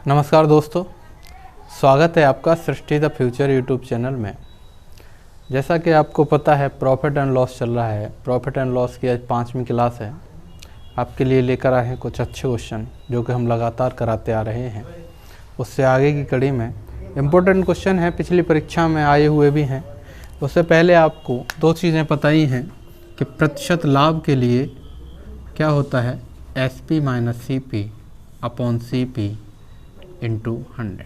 नमस्कार दोस्तों, स्वागत है आपका सृष्टि द फ्यूचर यूट्यूब चैनल में। जैसा कि आपको पता है प्रॉफिट एंड लॉस चल रहा है। प्रॉफिट एंड लॉस की आज 5वीं क्लास है। आपके लिए लेकर आए हैं कुछ अच्छे क्वेश्चन जो कि हम लगातार कराते आ रहे हैं। उससे आगे की कड़ी में इम्पोर्टेंट क्वेश्चन है, पिछली परीक्षा में आए हुए भी हैं। उससे पहले आपको दो चीज़ें पता ही हैं कि प्रतिशत लाभ के लिए क्या होता है, SP minus CP upon CP into 100।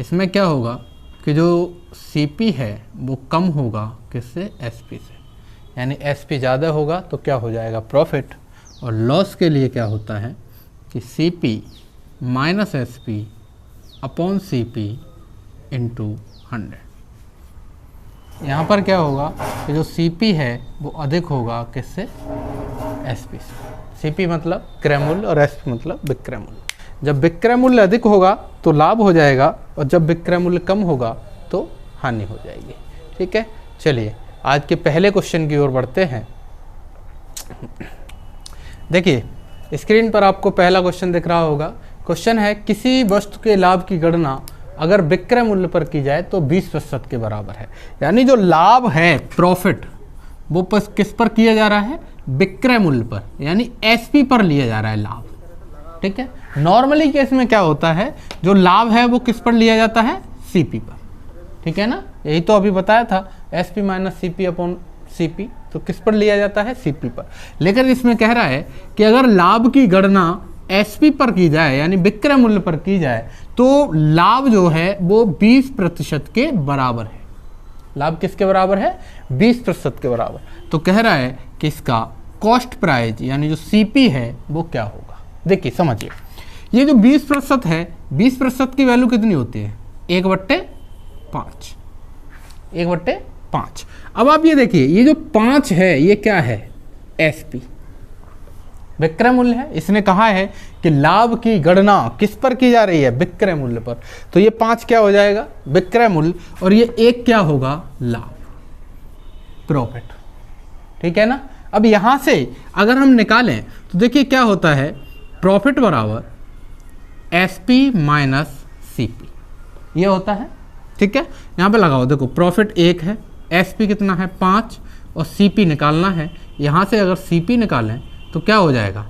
इसमें क्या होगा कि जो CP है वो कम होगा किससे, SP से, यानी SP ज़्यादा होगा तो क्या हो जाएगा, प्रॉफिट। और लॉस के लिए क्या होता है कि CP minus SP upon CP into 100। यहाँ पर क्या होगा कि जो CP है वो अधिक होगा किससे, SP से। CP मतलब क्रय मूल्य और SP मतलब विक्रय मूल्य। जब विक्रय मूल्य अधिक होगा तो लाभ हो जाएगा और जब विक्रय मूल्य कम होगा तो हानि हो जाएगी। ठीक है, चलिए आज के पहले क्वेश्चन की ओर बढ़ते हैं। देखिए स्क्रीन पर आपको पहला क्वेश्चन दिख रहा होगा। क्वेश्चन है किसी वस्तु के लाभ की गणना अगर विक्रय मूल्य पर की जाए तो 20% के बराबर है। यानी जो लाभ है प्रॉफिट वो किस पर किया जा रहा है, विक्रय मूल्य पर, यानी SP पर लिया जा रहा है लाभ। ठीक है, नॉर्मली केस में क्या होता है, जो लाभ है वो किस पर लिया जाता है, CP पर। ठीक है ना, यही तो अभी बताया था, SP minus CP upon CP, तो किस पर लिया जाता है, CP पर। लेकिन इसमें कह रहा है कि अगर लाभ की गणना SP पर की जाए यानी विक्रय मूल्य पर की जाए तो लाभ जो है वो 20% के बराबर है। लाभ किसके बराबर है, 20% के बराबर। तो कह रहा है कि इसका कॉस्ट प्राइस यानी जो CP है वो क्या होगा। देखिए समझिए, ये जो 20% है, 20% की वैल्यू कितनी होती है, 1/5। 1/5। अब आप ये देखिए, ये जो 5 है ये क्या है, SP विक्रय मूल्य है। इसने कहा है कि लाभ की गणना किस पर की जा रही है, विक्रय मूल्य पर। तो ये 5 क्या हो जाएगा, विक्रय मूल्य, और ये 1 क्या होगा, लाभ, प्रॉफिट। ठीक है ना। अब यहां से अगर हम निकालें तो देखिए क्या होता है, प्रॉफिट बराबर SP माइनस CP ये होता है। ठीक है, यहाँ पे लगाओ, देखो प्रॉफिट 1 है, SP कितना है 5 और CP निकालना है। यहाँ से अगर CP निकालें तो क्या हो जाएगा,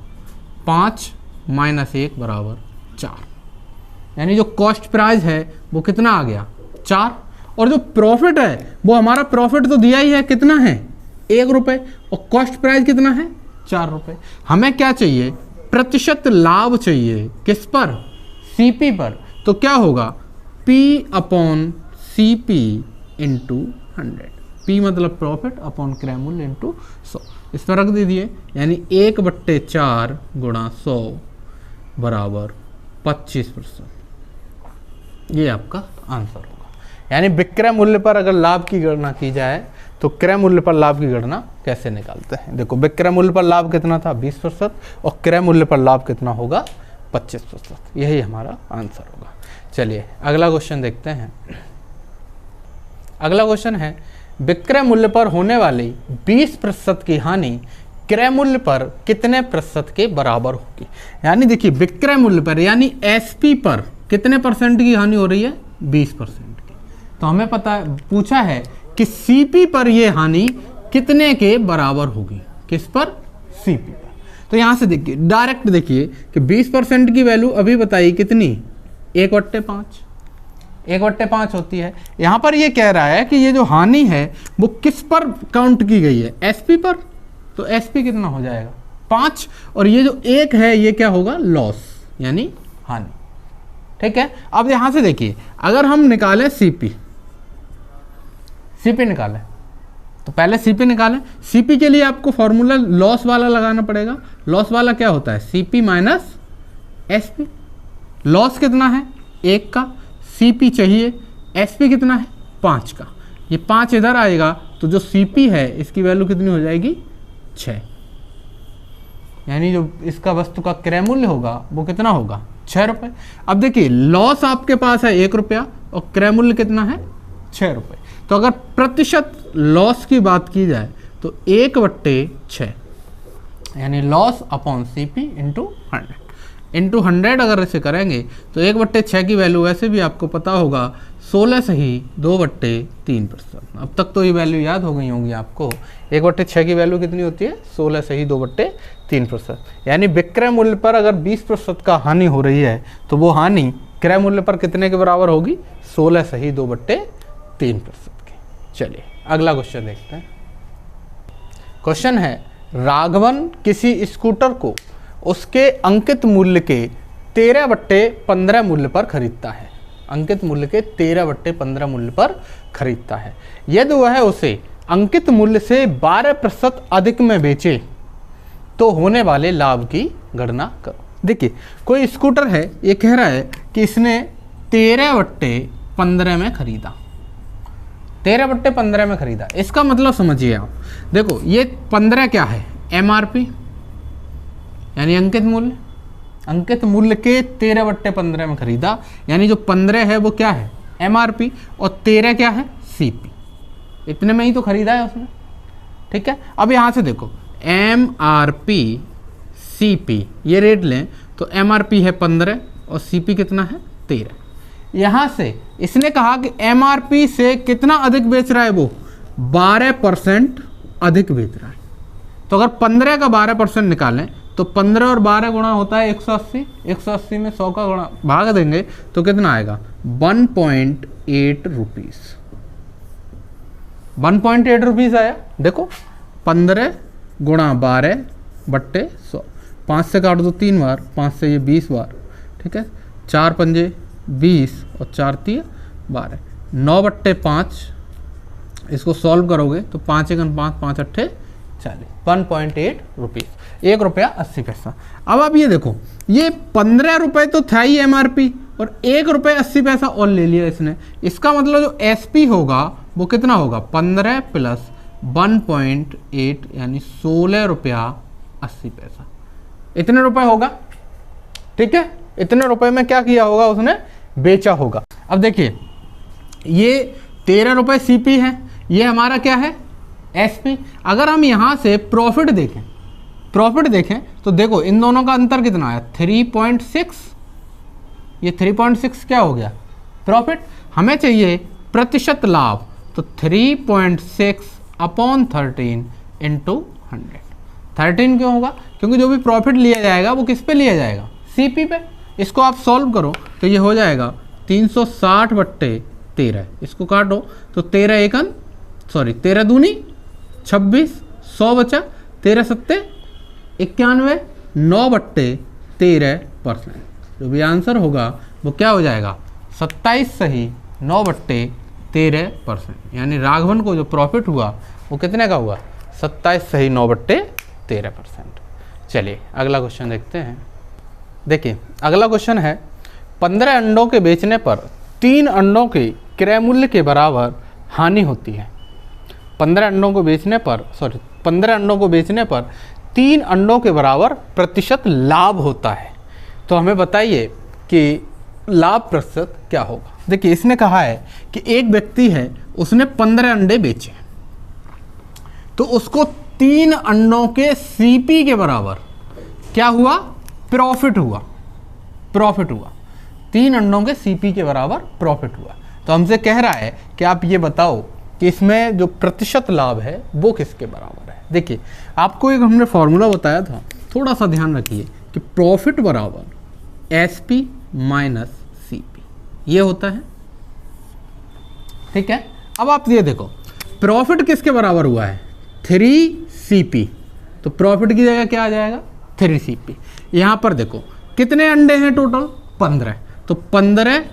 5 माइनस 1 बराबर 4। यानी जो कॉस्ट प्राइस है वो कितना आ गया, 4। और जो प्रॉफिट है वो हमारा प्रॉफिट तो दिया ही है, कितना है, 1 रुपये, और कॉस्ट प्राइस कितना है, 4 रुपये। हमें क्या चाहिए, प्रतिशत लाभ चाहिए, किस पर, CP पर। तो क्या होगा, P upon CP into 100। P मतलब प्रॉफिट अपॉन क्रय मूल्य इंटू 100। इस पर रख दीजिए, यानी 1/4 गुणा 100 बराबर 25%। ये आपका आंसर होगा। यानी विक्रय मूल्य पर अगर लाभ की गणना की जाए तो क्रय मूल्य पर लाभ की गणना कैसे निकालते हैं। देखो विक्रय मूल्य पर लाभ कितना था, 20%, और क्रय मूल्य पर लाभ कितना होगा, 25%। यही हमारा आंसर होगा। चलिए अगला क्वेश्चन देखते हैं। अगला क्वेश्चन है विक्रय मूल्य पर होने वाली 20% की हानि क्रय मूल्य पर कितने प्रतिशत के बराबर होगी। यानी देखिए विक्रय मूल्य पर यानी SP पर कितने % की हानि हो रही है, 20% की। तो हमें पता पूछा है कि CP पर यह हानि कितने के बराबर होगी, किस पर, CP पर। तो यहां से देखिए, डायरेक्ट देखिए कि 20% की वैल्यू अभी बताई कितनी, 1/5। 1/5 होती है। यहां पर ये कह रहा है कि ये जो हानि है वो किस पर काउंट की गई है, SP पर। तो SP कितना हो जाएगा, 5, और ये जो 1 है ये क्या होगा, लॉस यानी हानि। ठीक है, अब यहां से देखिए अगर हम निकालें CP निकालें तो पहले CP निकालें। CP के लिए आपको फॉर्मूला लॉस वाला लगाना पड़ेगा। लॉस वाला क्या होता है, CP माइनस SP। लॉस कितना है, 1 का, CP चाहिए, SP कितना है, 5 का। ये 5 इधर आएगा तो जो CP है इसकी वैल्यू कितनी हो जाएगी, 6। यानी जो इसका वस्तु का क्रय मूल्य होगा वो कितना होगा, 6 रुपये। अब देखिए लॉस आपके पास है 1 रुपया और क्रय मूल्य कितना है, 6 रुपये। तो अगर प्रतिशत लॉस की बात की जाए तो 1/6 यानी loss upon CP into 100। Into 100 अगर इसे करेंगे तो 1/6 की वैल्यू वैसे भी आपको पता होगा 16 सही 2/3%। अब तक तो ये वैल्यू याद हो गई होंगी आपको। 1/6 की वैल्यू कितनी होती है? 16 सही 2/3%। यानी विक्रय मूल्य पर अगर 20% का हानि हो रही है तो वो हानि क्रय मूल्य पर कितने के बराबर होगी? 16 सही 2/3% की। चलिए अगला क्वेश्चन देखते हैं। क्वेश्चन है, राघवन किसी स्कूटर को उसके अंकित मूल्य के 13/15 मूल्य पर खरीदता है। अंकित मूल्य के 13/15 मूल्य पर खरीदता है। यदि वह उसे अंकित मूल्य से 12% अधिक में बेचे तो होने वाले लाभ की गणना करो। देखिए कोई स्कूटर है, ये कह रहा है कि इसने 13/15 में खरीदा, 13/15 में खरीदा। इसका मतलब समझिए आप, देखो ये 15 क्या है? MRP यानी अंकित मूल्य। अंकित मूल्य के 13/15 में खरीदा, यानी जो 15 है वो क्या है? MRP, और 13 क्या है? CP। इतने में ही तो खरीदा है उसने, ठीक है। अब यहाँ से देखो MRP CP ये रेट लें तो MRP है 15 और CP कितना है? 13। यहाँ से इसने कहा कि MRP से कितना अधिक बेच रहा है वो? 12% अधिक बेच रहा है। तो अगर 15 का 12% निकालें तो 15 और 12 गुणा होता है 180। 180 में 100 का गुणा भाग देंगे तो कितना आएगा? 1.8 रुपीज़। 1.8 रुपीज़ आया। देखो 15 गुणा 12/100, 5 से काट दो 3 बार, 5 से ये 20 बार, ठीक है। 4 पंजे 20 और 4 3 12, 9/5। इसको सॉल्व करोगे तो 5 एकन 5, 5 अट्ठे 40, 1.8 रुपीज़, 1 रुपया 80 पैसा। अब आप ये देखो, ये 15 रुपये तो था ही MRP और 1 रुपये 80 पैसा और ले लिया इसने। इसका मतलब जो SP होगा वो कितना होगा? 15 प्लस 1.8 यानी 16 रुपया 80 पैसा। इतने रुपए होगा, ठीक है। इतने रुपए में क्या किया होगा? उसने बेचा होगा। अब देखिए ये 13 रुपये CP है, ये हमारा क्या है? SP। अगर हम यहाँ से प्रॉफिट देखें तो देखो इन दोनों का अंतर कितना आया? 3.6। ये 3.6 क्या हो गया? प्रॉफिट। हमें चाहिए प्रतिशत लाभ, तो 3.6/13 इंटू 100। 13 क्यों होगा? क्योंकि जो भी प्रॉफिट लिया जाएगा वो किस पे लिया जाएगा? CP पे। इसको आप सॉल्व करो तो ये हो जाएगा 360/13। इसको काटो तो 13 दूनी 26, 100 बचा, 13 सत्ते 91, 9/13%। जो भी आंसर होगा वो क्या हो जाएगा? 27 सही 9/13%। यानी राघवन को जो प्रॉफिट हुआ वो कितने का हुआ? 27 सही 9/13%। चलिए अगला क्वेश्चन देखते हैं। देखिए अगला क्वेश्चन है, 15 अंडों के बेचने पर 3 अंडों के क्रय मूल्य के बराबर हानि होती है। 15 अंडों को बेचने पर 3 अंडों के बराबर प्रतिशत लाभ होता है। तो हमें बताइए कि लाभ प्रतिशत क्या होगा। देखिए इसने कहा है कि एक व्यक्ति है, उसने 15 अंडे बेचे तो उसको 3 अंडों के CP के बराबर क्या हुआ? प्रॉफिट हुआ। 3 अंडों के CP के बराबर प्रॉफिट हुआ। तो हमसे कह रहा है कि आप ये बताओ कि इसमें जो प्रतिशत लाभ है वो किसके बराबर है। देखिए आपको एक हमने फॉर्मूला बताया था, थोड़ा सा ध्यान रखिए कि प्रॉफिट बराबर SP माइनस CP ये होता है, ठीक है। अब आप ये देखो प्रॉफिट किसके बराबर हुआ है? 3CP। तो प्रॉफिट की जगह क्या आ जाएगा? 3CP। यहाँ पर देखो कितने अंडे हैं टोटल? 15। तो 15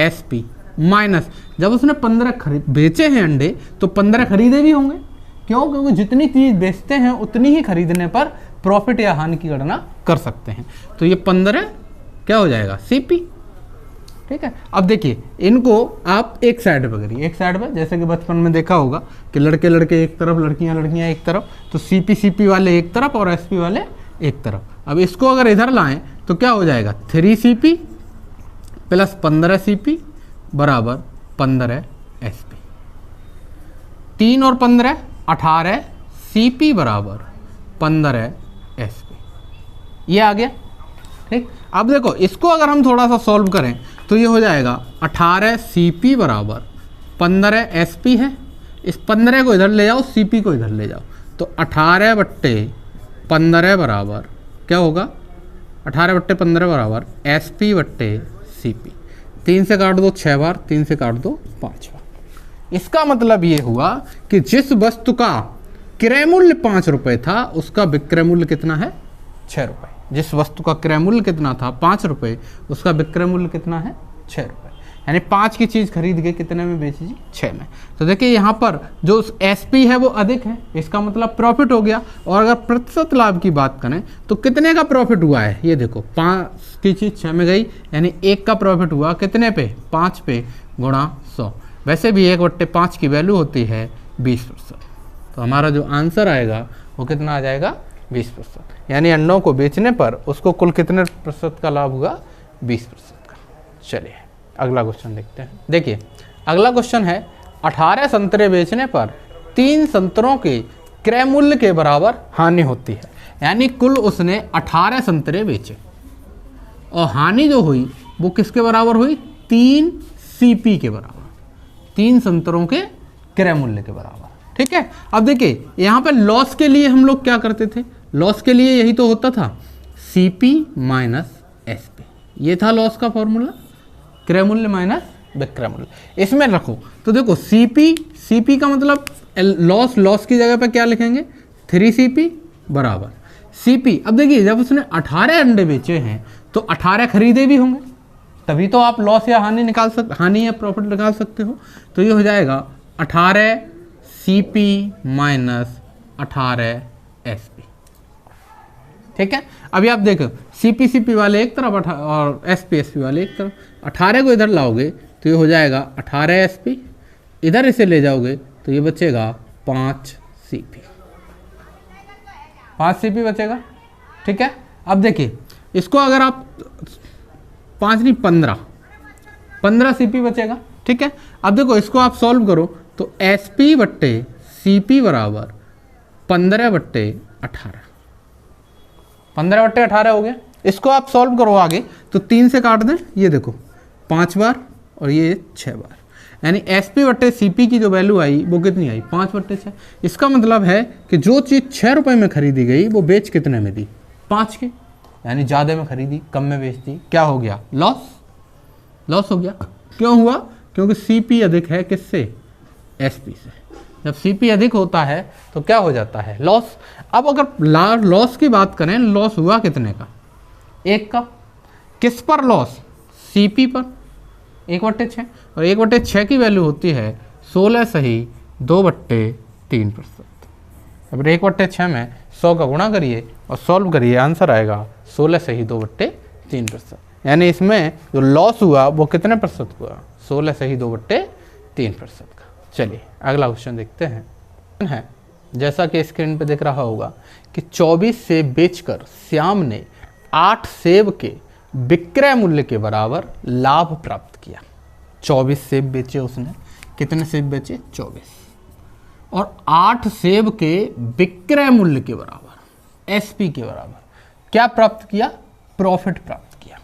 SP माइनस, जब उसने 15 बेचे हैं अंडे तो 15 खरीदे भी होंगे। क्यों? क्योंकि जितनी चीज़ बेचते हैं उतनी ही खरीदने पर प्रॉफिट या हानि की गणना कर सकते हैं। तो ये 15 क्या हो जाएगा? CP, ठीक है। अब देखिए इनको आप एक साइड पर करिए, एक साइड पर, जैसे कि बचपन में देखा होगा कि लड़के लड़के एक तरफ, लड़कियां एक तरफ, तो CP वाले एक तरफ और SP वाले एक तरफ। अब इसको अगर इधर लाएं तो क्या हो जाएगा? 3CP प्लस 15CP बराबर 15 SP। 3 और 15 18, CP बराबर 15 SP। ये आ गया, ठीक। अब देखो इसको अगर हम थोड़ा सा सॉल्व करें तो ये हो जाएगा 18 CP बराबर 15 SP है। इस 15 को इधर ले जाओ, CP को इधर ले जाओ, तो 18/15 बराबर क्या होगा, 18/15 बराबर SP/CP। 3 से काट दो 6 बार, 3 से काट दो 5 बार। इसका मतलब ये हुआ कि जिस वस्तु का क्रय मूल्य 5 रुपये था उसका विक्रय मूल्य कितना है, 6 रुपये। जिस वस्तु का क्रय मूल्य कितना था 5 रुपये, उसका विक्रय मूल्य कितना है 6 रुपये। यानी 5 की चीज़ खरीद के कितने में बेची जी, 6 में। तो देखिए यहाँ पर जो SP है वो अधिक है, इसका मतलब प्रॉफिट हो गया। और अगर प्रतिशत लाभ की बात करें तो कितने का प्रॉफिट हुआ है, ये देखो 5 की चीज़ 6 में गई, यानी 1 का प्रॉफिट हुआ कितने पे, 5 पे गुणा 100। वैसे भी 1/5 की वैल्यू होती है 20%। तो हमारा जो आंसर आएगा वो कितना आ जाएगा, 20%। यानी अंडों को बेचने पर उसको कुल कितने प्रतिशत का लाभ हुआ, 20% का। चलिए अगला क्वेश्चन देखते हैं। देखिए अगला क्वेश्चन है 18 संतरे बेचने पर 3 संतरों के क्रय मूल्य के बराबर हानि होती है। यानी कुल उसने 18 संतरे बेचे और हानि जो हुई वो किसके बराबर हुई, 3 CP के बराबर, 3 संतरों के क्रय मूल्य के बराबर। ठीक है, अब देखिए यहाँ पे लॉस के लिए हम लोग क्या करते थे, लॉस के लिए यही तो होता था CP माइनस SP। ये था लॉस का फॉर्मूला, क्रय मूल्य माइनस विक्रय मूल्य। इसमें रखो तो देखो CP का मतलब लॉस की जगह पे क्या लिखेंगे, 3CP बराबर CP। अब देखिए जब उसने 18 अंडे बेचे हैं तो 18 खरीदे भी होंगे, तभी तो आप लॉस या हानि या प्रॉफिट निकाल सकते हो। तो ये हो जाएगा 18 CP माइनस 18 SP। ठीक है, अभी आप देखो CP वाले एक तरफ और SP वाले एक तरफ। 18 को इधर लाओगे तो ये हो जाएगा 18 SP, इधर इसे ले जाओगे तो ये बचेगा 5 CP, 5 CP बचेगा। ठीक है, अब देखिए इसको अगर आप 5 नहीं 15 CP बचेगा। ठीक है, अब देखो इसको आप सॉल्व करो तो SP/CP बराबर 15/18, 15/18 हो गया। इसको आप सॉल्व करो आगे तो 3 से काट दें, ये देखो 5 बार और ये 6 बार, यानी SP/CP की जो वैल्यू आई वो कितनी आई, 5/6। इसका मतलब है कि जो चीज़ 6 रुपये में खरीदी गई वो बेच कितने में दी, 5 के। यानी ज़्यादा में खरीदी कम में बेच दी, क्या हो गया, लॉस हो गया। क्यों हुआ, क्योंकि CP अधिक है किससे, SP से। जब CP अधिक होता है तो क्या हो जाता है, लॉस। अब अगर लॉस की बात करें, लॉस हुआ कितने का, 1 का। किस पर लॉस, CP पर 1/6, और 1/6 की वैल्यू होती है 16 सही 2/3%। अब 1/6 में 100 का गुणा करिए और सॉल्व करिए, आंसर आएगा 16 सही 2/3%। यानी इसमें जो लॉस हुआ वो कितने प्रतिशत हुआ, 16 सही 2/3% का। चलिए अगला क्वेश्चन देखते हैं। जैसा कि स्क्रीन पे दिख रहा होगा कि 24 सेब बेचकर श्याम ने 8 सेब के विक्रय मूल्य के बराबर लाभ प्राप्त किया। 24 सेब बेचे उसने, कितने सेब बेचे, 24, और 8 सेब के विक्रय मूल्य के बराबर SP के बराबर क्या प्राप्त किया, प्रॉफिट प्राप्त किया।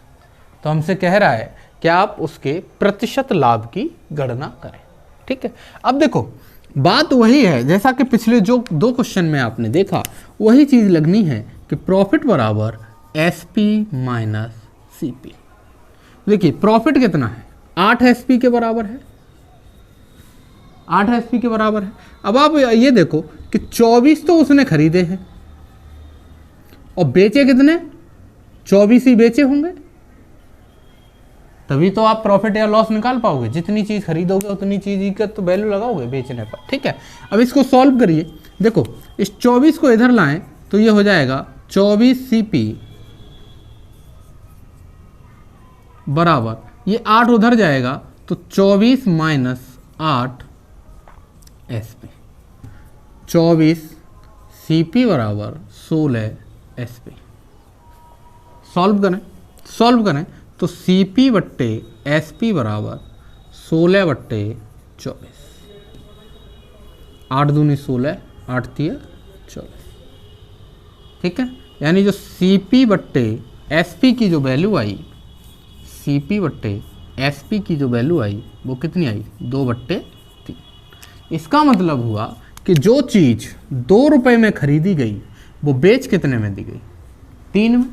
तो हमसे कह रहा है कि आप उसके प्रतिशत लाभ की गणना करें। ठीक है, अब देखो बात वही है जैसा कि पिछले जो 2 क्वेश्चन में आपने देखा, वही चीज़ लगनी है कि प्रॉफिट बराबर SP माइनस CP। देखिए प्रॉफिट कितना है, 8 SP के बराबर है, 8 SP के बराबर है। अब आप ये देखो कि 24 तो उसने खरीदे हैं और बेचे कितने, 24 ही बेचे होंगे, तभी तो आप प्रॉफिट या लॉस निकाल पाओगे। जितनी चीज़ खरीदोगे उतनी चीज़ का तो वैल्यू लगाओगे बेचने पर। ठीक है, अब इसको सॉल्व करिए। देखो इस 24 को इधर लाएं तो ये हो जाएगा 24 CP बराबर, ये 8 उधर जाएगा तो 24 माइनस 8 SP, 24 CP बराबर 16 SP। सॉल्व करें तो CP/SP बराबर 16/24, 8 दूनी 16, 8 3 24। ठीक है, यानी जो CP/SP एसपी की जो वैल्यू आई, सीपी बट्टे एसपी की जो वैल्यू आई वो कितनी आई, 2/3। इसका मतलब हुआ कि जो चीज़ 2 रुपये में खरीदी गई वो बेच कितने में दी गई, 3 में।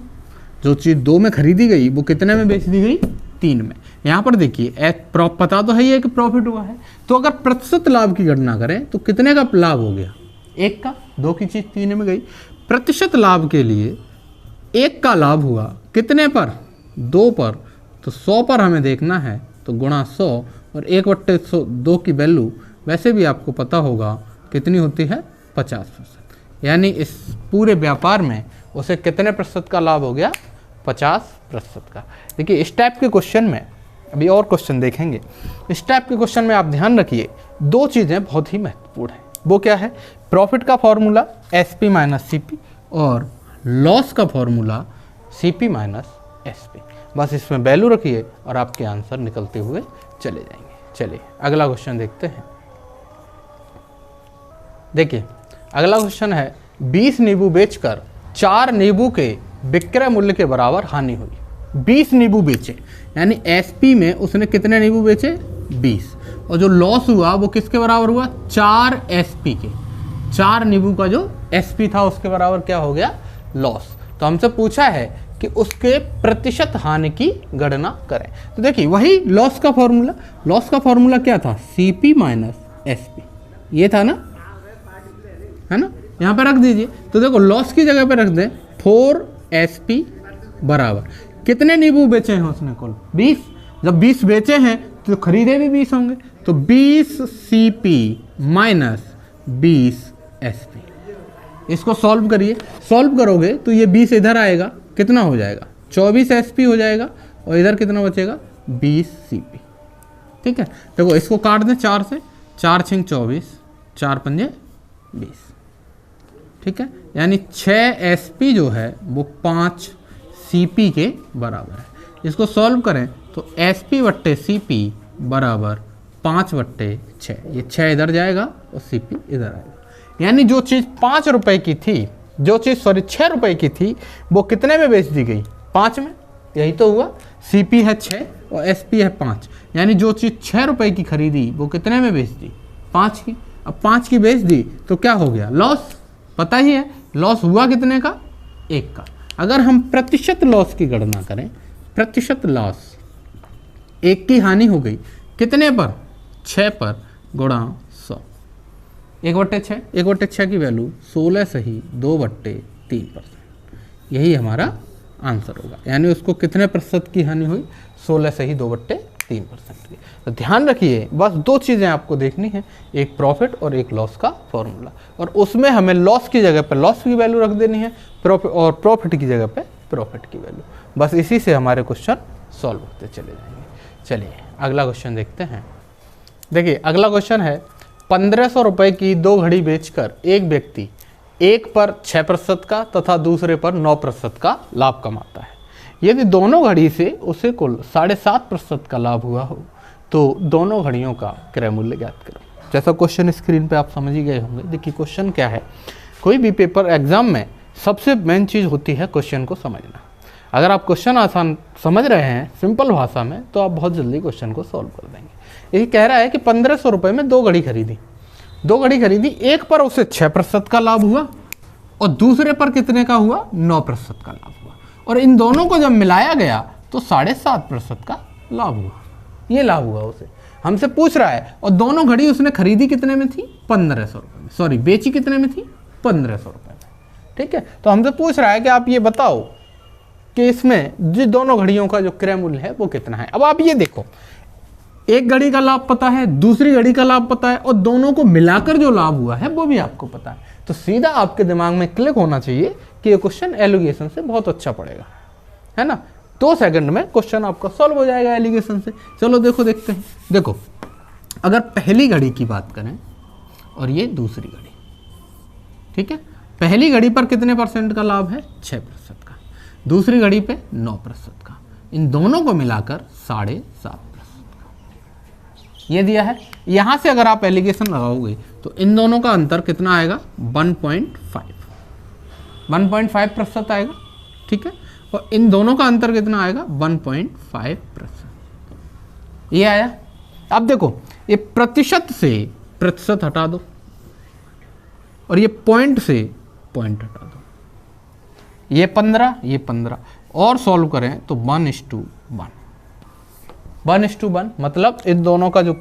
जो चीज़ 2 में खरीदी गई वो कितने में बेच दी गई, 3 में। यहाँ पर देखिए पता तो है ही है कि प्रॉफिट हुआ है, तो अगर प्रतिशत लाभ की गणना करें तो कितने का लाभ हो गया, 1 का। 2 की चीज़ 3 में गई। प्रतिशत लाभ के लिए 1 का लाभ हुआ कितने पर, 2 पर। तो 100 पर हमें देखना है तो गुणा 100 और 1/2 की वैल्यू वैसे भी आपको पता होगा कितनी होती है, 50%। यानी इस पूरे व्यापार में उसे कितने प्रतिशत का लाभ हो गया, 50% का। देखिए इस टाइप के क्वेश्चन में, अभी और क्वेश्चन देखेंगे, इस टाइप के क्वेश्चन में आप ध्यान रखिए 2 चीज़ें बहुत ही महत्वपूर्ण हैं। वो क्या है, प्रॉफिट का फॉर्मूला एसपी माइनस सीपी और लॉस का फॉर्मूला सीपी माइनस एसपी। बस इसमें वैल्यू रखिए और आपके आंसर निकलते हुए चले जाएंगे। चलिए अगला क्वेश्चन देखते हैं। देखिए अगला क्वेश्चन है, 20 नींबू बेचकर 4 नींबू के विक्रय मूल्य के बराबर हानि हुई। 20 नींबू बेचे, यानी एसपी में उसने कितने नींबू बेचे, 20। और जो लॉस हुआ वो किसके बराबर हुआ, 4 एसपी के। 4 नींबू का जो एसपी था उसके बराबर क्या हो गया, लॉस। तो हमसे पूछा है कि उसके प्रतिशत हानि की गणना करें। तो देखिए वही लॉस का फॉर्मूला, लॉस का फॉर्मूला क्या था, सीपी माइनस एसपी, ये था ना, है ना। यहाँ पे रख दीजिए। तो देखो लॉस की जगह पे रख दें 4SP बराबर कितने नींबू बेचे हैं उसने, कुल 20। जब 20 बेचे हैं तो खरीदे भी 20 होंगे, तो 20 CP माइनस 20 SP। इसको सॉल्व करिए, सॉल्व करोगे तो ये 20 इधर आएगा, कितना हो जाएगा, 24 SP हो जाएगा, और इधर कितना बचेगा, 20 CP। ठीक है, देखो इसको काट दें 4 से, 4 × 24, 4 × 5 20। ठीक है, यानी 6 SP जो है वो 5 CP के बराबर है। इसको सॉल्व करें तो SP बट्टे CP बराबर 5/6। ये 6 इधर जाएगा और CP इधर आएगा। यानी जो चीज़ 5 रुपए की थी, जो चीज़ 6 रुपए की थी, वो कितने में बेच दी गई, 5 में। यही तो हुआ, CP है 6 और SP है 5। यानी जो चीज़ 6 रुपए की खरीदी वो कितने में बेच दी, 5 की। अब 5 की बेच दी तो क्या हो गया, लॉस। पता ही है लॉस हुआ कितने का, 1 का। अगर हम प्रतिशत लॉस की गणना करें, प्रतिशत लॉस, 1 की हानि हो गई कितने पर, 6 पर, गुणा 100। 1/6, 1/6 की वैल्यू 16 सही 2/3%। यही हमारा आंसर होगा। यानी उसको कितने प्रतिशत की हानि हुई, 16 सही 2/3% की। तो ध्यान रखिए बस 2 चीज़ें आपको देखनी है, एक प्रॉफिट और एक लॉस का फॉर्मूला। और उसमें हमें लॉस की जगह पर लॉस की वैल्यू रख देनी है, और प्रॉफिट की जगह पे प्रॉफिट की वैल्यू। बस इसी से हमारे क्वेश्चन सॉल्व होते चले जाएंगे। चलिए अगला क्वेश्चन देखते हैं। देखिए अगला क्वेश्चन है, 1500 रुपये की 2 घड़ी बेचकर एक व्यक्ति एक पर 6% का तथा दूसरे पर 9% का लाभ कमाता है। यदि दोनों घड़ी से उसे कुल 7.5% का लाभ हुआ हो तो दोनों घड़ियों का क्रय मूल्य ज्ञात करो। जैसा क्वेश्चन स्क्रीन पे आप समझ ही गए होंगे। देखिए क्वेश्चन क्या है, कोई भी पेपर एग्जाम में सबसे मेन चीज़ होती है क्वेश्चन को समझना। अगर आप क्वेश्चन आसान समझ रहे हैं सिंपल भाषा में तो आप बहुत जल्दी क्वेश्चन को सॉल्व कर देंगे। यही कह रहा है कि 1500 रुपये में 2 घड़ी खरीदी, 2 घड़ी खरीदी, एक पर उसे 6% का लाभ हुआ और दूसरे पर कितने का हुआ, 9% का लाभ हुआ। और इन दोनों को जब मिलाया गया तो 7.5% का लाभ हुआ। ये लाभ हुआ उसे, हमसे पूछ रहा है। और दोनों घड़ी उसने खरीदी कितने में थी, 1500 रुपये में, सॉरी बेची कितने में थी, 1500 रुपये में। ठीक है, तो हमसे पूछ रहा है कि आप ये बताओ कि इसमें जो दोनों घड़ियों का जो क्रय मूल्य है वो कितना है। अब आप ये देखो, एक घड़ी का लाभ पता है, दूसरी घड़ी का लाभ पता है, और दोनों को मिलाकर जो लाभ हुआ है वो भी आपको पता है। तो सीधा आपके दिमाग में क्लिक होना चाहिए कि ये क्वेश्चन एलिगेशन से बहुत अच्छा पड़ेगा, है ना। 2 सेकंड में क्वेश्चन आपका सॉल्व हो जाएगा एलिगेशन से। चलो देखो देखते हैं। देखो अगर पहली घड़ी की बात करें और ये दूसरी घड़ी, ठीक है, पहली घड़ी पर कितने % का लाभ है, 6% का, दूसरी घड़ी पे 9% का, इन दोनों को मिलाकर 7.5% का ये दिया है। यहां से अगर आप एलिगेशन लगाओगे तो इन दोनों का अंतर कितना आएगा, 1.5% आएगा। ठीक है, और इन दोनों का अंतर कितना आएगा 1.5%। ये आया। अब देखो ये प्रतिशत से प्रतिशत हटा दो और ये पॉइंट से पॉइंट हटा दो, ये 15 ये 15 और सॉल्व करें तो 1:1 मतलब इन दोनों का जो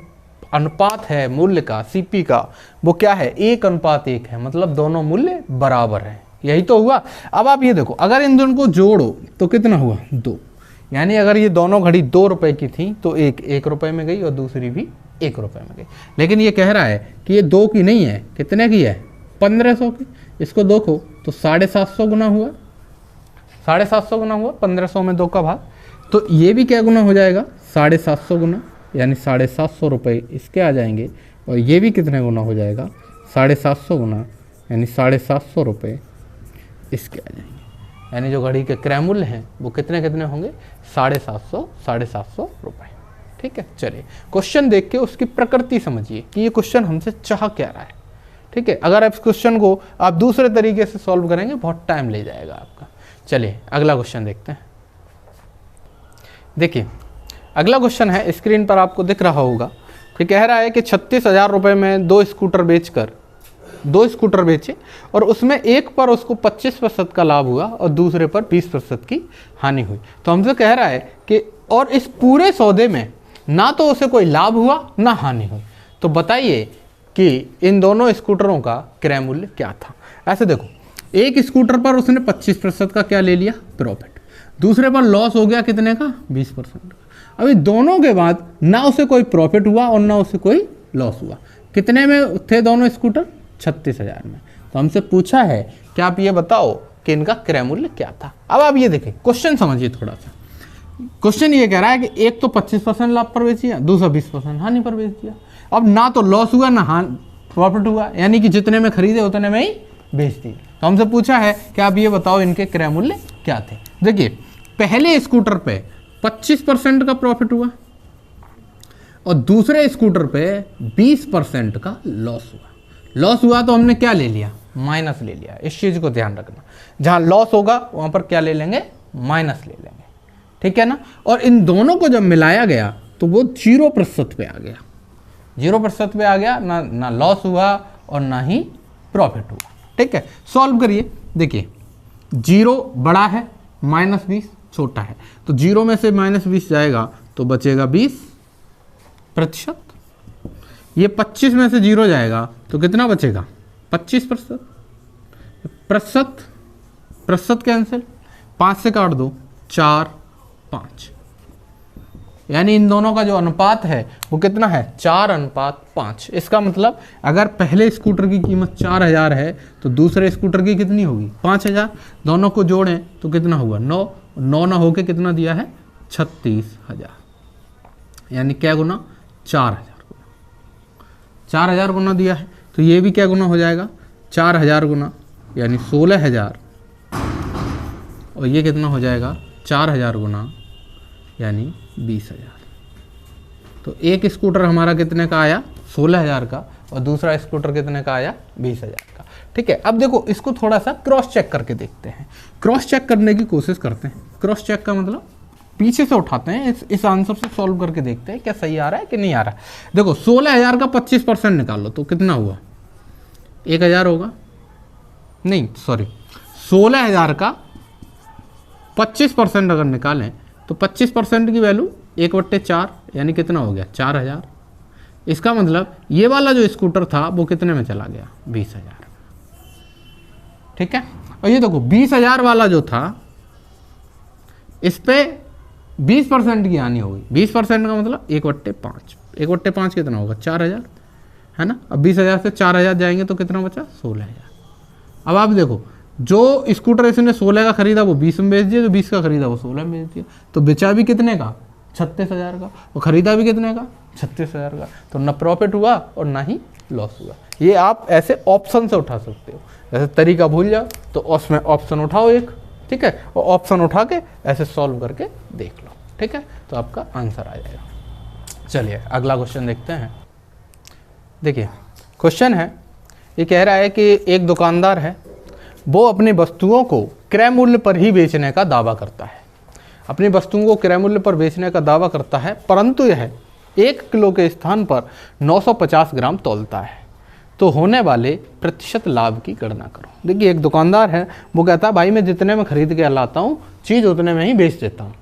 अनुपात है मूल्य का सीपी का वो क्या है 1:1 है, मतलब दोनों मूल्य बराबर हैं। यही तो हुआ। अब आप ये देखो अगर इन दोनों को जोड़ो तो कितना हुआ 2, यानी अगर ये दोनों घड़ी 2 रुपए की थी तो एक 1 रुपए में गई और दूसरी भी 1 रुपए में गई। लेकिन ये कह रहा है कि ये 2 की नहीं है, कितने की है 1500 की। इसको देखो तो 750 गुना हुआ, 750 गुना हुआ 1500 में 2 का भाग, तो ये भी क्या गुना हो जाएगा 750 गुना, यानी 750 रुपये इसके आ जाएंगे। और ये भी कितने गुना हो जाएगा 750 गुना, यानी 750 रुपये इसके आ जाएंगे। यानी जो घड़ी के क्रय मूल्य हैं वो कितने कितने होंगे 750 रुपये। ठीक है, चलिए क्वेश्चन देख के उसकी प्रकृति समझिए कि ये क्वेश्चन हमसे चाह क्या रहा है। ठीक है, अगर आप इस क्वेश्चन को आप दूसरे तरीके से सॉल्व करेंगे बहुत टाइम ले जाएगा आपका। चलिए अगला क्वेश्चन देखते हैं। देखिए अगला क्वेश्चन है, स्क्रीन पर आपको दिख रहा होगा। ये कह रहा है कि 36,000 रुपये में 2 स्कूटर बेचे और उसमें एक पर उसको 25% का लाभ हुआ और दूसरे पर 20% की हानि हुई। तो हमसे कह रहा है कि और इस पूरे सौदे में ना तो उसे कोई लाभ हुआ ना हानि हुई, तो बताइए कि इन दोनों स्कूटरों का क्रय मूल्य क्या था। ऐसे देखो, एक स्कूटर पर उसने 25% का क्या ले लिया प्रॉफिट, दूसरे पर लॉस हो गया कितने का 20% का। अभी दोनों के बाद ना उसे कोई प्रॉफिट हुआ और ना उसे कोई लॉस हुआ। कितने में थे दोनों स्कूटर 36,000 में। तो हमसे पूछा है कि आप ये बताओ कि इनका क्रय मूल्य क्या था। अब आप ये देखें क्वेश्चन समझिए थोड़ा सा। क्वेश्चन ये कह रहा है कि एक तो 25% लाभ पर बेच दिया, दूसरा 20% हानि पर बेच दिया। अब ना तो लॉस हुआ ना प्रॉफिट हुआ, यानी कि जितने में खरीदे उतने में ही बेच दिए। तो हमसे पूछा है कि आप ये बताओ इनके क्रय मूल्य क्या थे। देखिए पहले स्कूटर पे 25% का प्रॉफिट हुआ और दूसरे स्कूटर पे 20% का लॉस हुआ। लॉस हुआ तो हमने क्या ले लिया माइनस ले लिया। इस चीज को ध्यान रखना, जहां लॉस होगा वहां पर क्या ले लेंगे माइनस ले लेंगे। ठीक है ना। और इन दोनों को जब मिलाया गया तो वो 0% पे आ गया, 0% पे आ गया। ना लॉस हुआ और ना ही प्रॉफिट हुआ। ठीक है, सॉल्व करिए। देखिए 0 बड़ा है, -20 छोटा है, तो 0 में से -20 जाएगा तो बचेगा 20%। ये 25 में से 0 जाएगा तो कितना बचेगा 25%। प्रतिशत कैंसिल, 5 से काट दो 4, 5, यानी इन दोनों का जो अनुपात है वो कितना है 4:5। इसका मतलब अगर पहले स्कूटर की कीमत 4,000 है तो दूसरे स्कूटर की कितनी होगी 5,000। दोनों को जोड़ें तो कितना हुआ 9 ना होके कितना दिया है 36,000, यानी क्या गुना 4,000 गुना, 4,000 गुना दिया है। तो ये भी क्या गुना हो जाएगा 4,000 गुना, यानी 16,000, और ये कितना हो जाएगा 4,000 गुना यानी 20,000। तो एक स्कूटर हमारा कितने का आया 16,000 का और दूसरा स्कूटर कितने का आया 20,000 का। ठीक है, अब देखो इसको थोड़ा सा क्रॉस चेक करके देखते हैं। क्रॉस चेक करने की कोशिश करते हैं। क्रॉस चेक का मतलब पीछे से उठाते हैं, इस आंसर से सॉल्व करके देखते हैं क्या सही आ रहा है कि नहीं आ रहा है। देखो 16,000 का 25% निकालो तो कितना हुआ 1,000 होगा, नहीं सॉरी 16,000 का 25% अगर निकालें तो 25% की वैल्यू 1/4 यानी कितना हो गया 4,000। इसका मतलब ये वाला जो स्कूटर था वो कितने में चला गया 20,000। ठीक है, और ये देखो 20,000 वाला जो था इस पे 20% की हानि होगी। 20% का मतलब 1/5, 1/5 कितना होगा 4,000 है ना। अब 20,000 से 4,000 जाएंगे तो कितना बचा 16,000। अब आप देखो जो स्कूटर इसने 16 का खरीदा वो 20 में बेच दिया, जो 20 का खरीदा वो 16 में बेच दिया, तो बेचा भी कितने का 36,000 का और खरीदा भी कितने का 36,000 का। तो ना प्रॉफिट हुआ और ना ही लॉस हुआ। ये आप ऐसे ऑप्शन से उठा सकते हो। जैसे तरीका भूल जाओ तो उसमें ऑप्शन उठाओ एक, ठीक है, और ऑप्शन उठा के ऐसे सॉल्व करके देख लो। ठीक है, तो आपका आंसर आ जाएगा। चलिए अगला क्वेश्चन देखते हैं। देखिए क्वेश्चन है, ये कह रहा है कि एक दुकानदार है वो अपनी वस्तुओं को क्रय मूल्य पर ही बेचने का दावा करता है, अपनी वस्तुओं को क्रय मूल्य पर बेचने का दावा करता है, परंतु यह 1 किलो के स्थान पर 950 ग्राम तौलता है, तो होने वाले प्रतिशत लाभ की गणना करो। देखिए एक दुकानदार है, वो कहता है भाई मैं जितने में खरीद के लाता हूँ चीज़ उतने में ही बेच देता हूँ,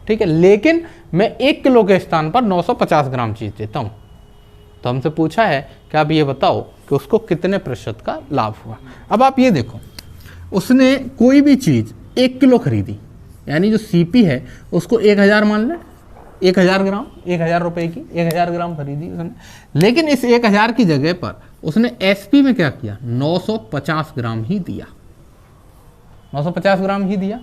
ठीक है, लेकिन मैं 1 किलो के स्थान पर 950 ग्राम चीज़ देता हूँ। तो हमसे पूछा है कि आप ये बताओ कि उसको कितने प्रतिशत का लाभ हुआ। अब आप ये देखो, उसने कोई भी चीज़ 1 किलो खरीदी, यानी जो सीपी है उसको 1000 मान लें, 1000 ग्राम, 1000 रुपये की 1000 ग्राम खरीदी उसने, लेकिन इस 1000 की जगह पर उसने एसपी में क्या किया, 950 ग्राम ही दिया, 950 ग्राम ही दिया,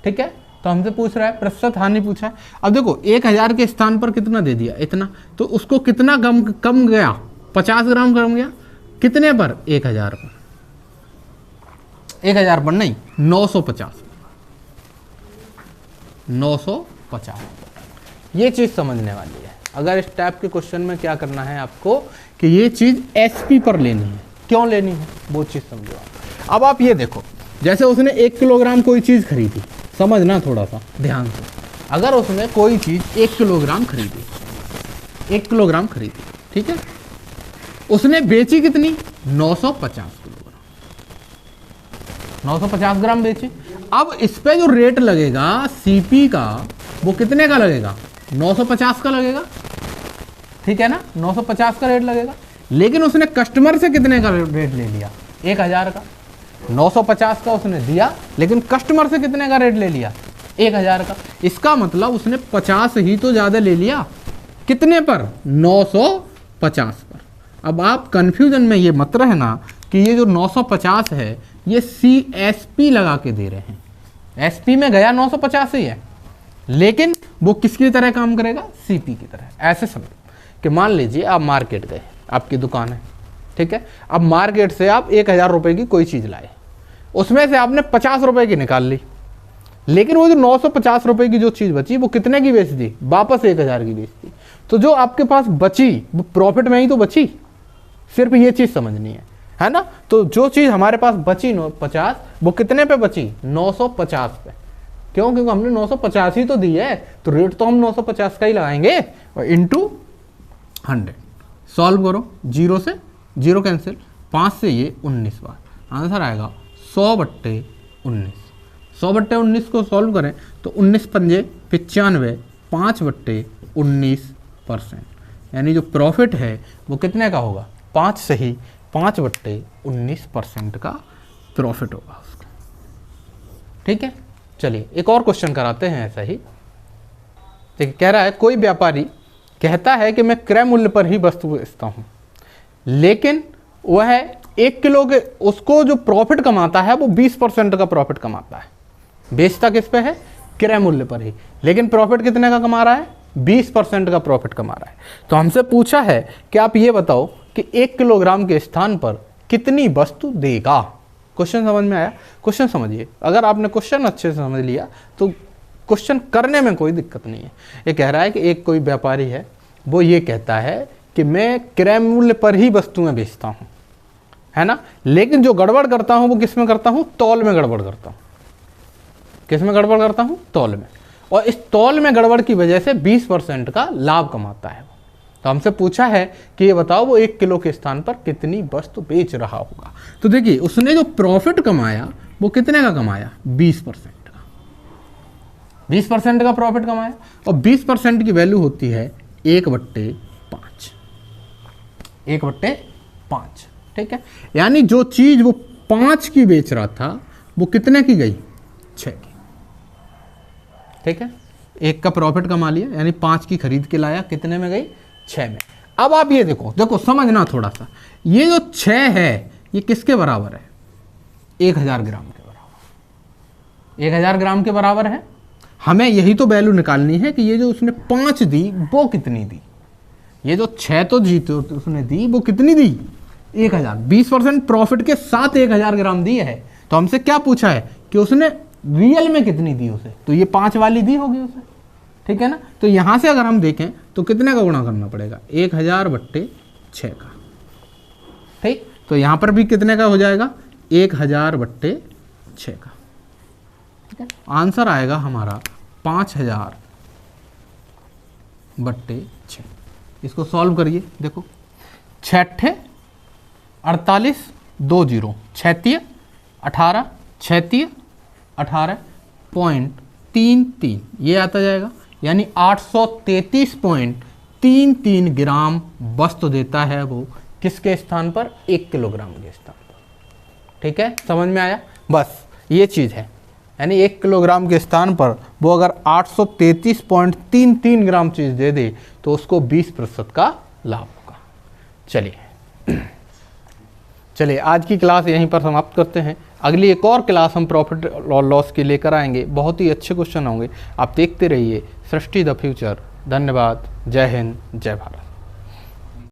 ठीक है। तो हमसे पूछ रहा है प्रतिशत हानि पूछा है। अब देखो 1000 के स्थान पर कितना दे दिया, इतना, तो उसको कितना कम गया, 50 ग्राम कम गया, कितने पर, 1000 पर, 1000 पर नहीं, 950, 950। ये चीज़ समझने वाली है। अगर इस टाइप के क्वेश्चन में क्या करना है आपको कि ये चीज़ एसपी पर लेनी है, क्यों लेनी है वो चीज़ समझो आप। अब आप ये देखो, जैसे उसने 1 किलोग्राम कोई चीज़ खरीदी, समझना थोड़ा सा ध्यान से, अगर उसने कोई चीज़ 1 किलोग्राम खरीदी, 1 किलोग्राम खरीदी, ठीक है, उसने बेची कितनी, 950 किलोग्राम, 950 ग्राम बेची। अब इस पे जो रेट लगेगा सीपी का वो कितने का लगेगा, 950 का लगेगा, ठीक है ना, 950 का रेट लगेगा, लेकिन उसने कस्टमर से कितने का रेट ले लिया, 1000 का। 950 का उसने दिया, लेकिन कस्टमर से कितने का रेट ले लिया, 1000 का। इसका मतलब उसने 50 ही तो ज़्यादा ले लिया, कितने पर, 950 पर। अब आप कंफ्यूजन में ये मत रहना कि ये जो 950 है ये CSP लगा के दे रहे हैं, SP में गया 950 ही है, लेकिन वो किसकी तरह काम करेगा, CP की तरह। ऐसे समझो कि मान लीजिए आप मार्केट गए, आपकी दुकान है, ठीक है, अब मार्केट से आप 1000 रुपये की कोई चीज़ लाए, उसमें से आपने 50 रुपये की निकाल ली, लेकिन वो जो 950 रुपये की जो चीज़ बची वो कितने की बेच दी, वापस 1000 की बेच दी। तो जो आपके पास बची वो प्रॉफिट में ही तो बची, सिर्फ ये चीज़ समझनी है ना। तो जो चीज़ हमारे पास बची 50, वो कितने पे बची, 950 पे। क्यों, क्योंकि हमने 950 ही तो दी है, तो रेट तो हम 950 का ही लगाएंगे, और इंटू 100 सॉल्व करो, 0 से 0 कैंसिल, 5 से ये 19 बार, आंसर आएगा 100/19। 100/19 को सॉल्व करें तो 19 पंजे 95, 5/19%, यानी जो प्रॉफिट है वो कितने का होगा, 5 से ही 5/19% का प्रॉफिट होगा उसका, ठीक है। चलिए एक और क्वेश्चन कराते हैं ऐसा ही। देखिए कह रहा है कोई व्यापारी कहता है कि मैं क्रय मूल्य पर ही वस्तु बेचता हूँ, लेकिन वह 1 किलो के उसको जो प्रॉफिट कमाता है वो 20% का प्रॉफिट कमाता है। बेचता किस पे है, क्रय मूल्य पर ही, लेकिन प्रॉफिट कितने का कमा रहा है, 20% का प्रॉफिट कमा रहा है। तो हमसे पूछा है कि आप ये बताओ कि 1 किलोग्राम के स्थान पर कितनी वस्तु देगा। क्वेश्चन समझ में आया, क्वेश्चन समझिए, अगर आपने क्वेश्चन अच्छे से समझ लिया तो क्वेश्चन करने में कोई दिक्कत नहीं है। ये कह रहा है कि एक कोई व्यापारी है, वो ये कहता है कि मैं क्रय मूल्य पर ही वस्तुएं बेचता हूँ, है ना, लेकिन जो गड़बड़ करता हूँ वो किस में करता हूँ, तौल में गड़बड़ करता हूँ। किस में गड़बड़ करता हूँ, तौल में, और इस तौल में गड़बड़ की वजह से 20% का लाभ कमाता है। तो हमसे पूछा है कि ये बताओ वो 1 किलो के स्थान पर कितनी वस्तु बेच रहा होगा। तो देखिए उसने जो प्रॉफिट कमाया वो कितने का कमाया, 20% का, 20% का प्रॉफिट कमाया, और 20% की वैल्यू होती है 1/5, 1/5, ठीक है। यानी जो चीज वो 5 की बेच रहा था वो कितने की गई, 6 की, ठीक है। 1 का प्रॉफिट कमा लिया, यानी 5 की खरीद के लाया, कितने में गई, 6 में। अब आप ये देखो समझना थोड़ा सा, ये जो 6 है ये किसके बराबर है, 1000 ग्राम के बराबर, 1000 ग्राम के बराबर है। हमें यही तो वैल्यू निकालनी है कि ये जो उसने 5 दी वो कितनी दी, ये जो 6 तो जीते उसने दी वो कितनी दी, 1000, 20% प्रॉफिट के साथ 1000 ग्राम दी है। तो हमसे क्या पूछा है कि उसने रियल में कितनी दी उसे, तो ये 5 वाली दी होगी उसे, ठीक है ना। तो यहां से अगर हम देखें तो कितने का गुणा करना पड़ेगा, 1000/6 का, ठीक। तो यहां पर भी कितने का हो जाएगा, 1000/6, 6 का। ठीक है, आंसर आएगा हमारा 5000/6। इसको सॉल्व करिए, देखो 6 48 2 0 36 18 36 18.33 ये आता जाएगा, यानी 833.33 ग्राम वस्तु देता है वो किसके स्थान पर, 1 किलोग्राम के स्थान पर। ठीक है, समझ में आया, बस ये चीज़ है, यानी 1 किलोग्राम के स्थान पर वो अगर 833.33 ग्राम चीज़ दे दे तो उसको 20% का लाभ होगा। चलिए आज की क्लास यहीं पर समाप्त करते हैं। अगली एक और क्लास हम प्रॉफिट और लॉस की लेकर आएंगे, बहुत ही अच्छे क्वेश्चन होंगे, आप देखते रहिए सृष्टि द फ्यूचर। धन्यवाद, जय हिंद, जय भारत।